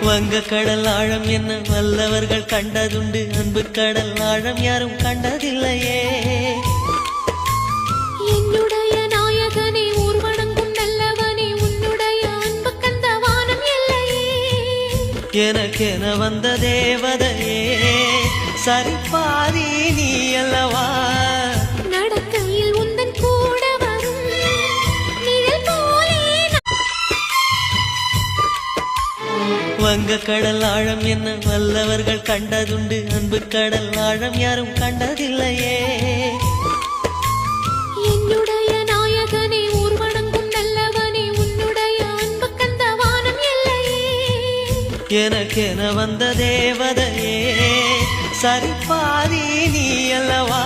வங்க கடல் ஆழம் என்ன வல்லவர்கள் கண்டதுண்டு, அன்பு கடல் ஆழம் யாரும் கண்டதில்லையே. என்னுடைய நாயகனே ஊர் வணங்கும் நல்லவனே, உன்னுடைய அன்பு கந்த வானம் எல்லையே. எனக்கென வந்த தேவதையே சரிபாதி நீ அல்லவா. நடக்கையில் உந்தன் கூட வரும் நிழல் போலே. வங்க கடல் ஆழம் என்ன வல்லவர்கள் கண்டதுண்டு, அன்பு கடல் ஆழம் யாரும் கண்டதில்லையே. என்னுடைய நாயகனே ஊர் வணங்கும் நல்லவனே, உன்னுடைய அன்பு கந்த வானம் எல்லையே. எனக்கென வந்த தேவதையே சரிபாதி நீ அல்லவா.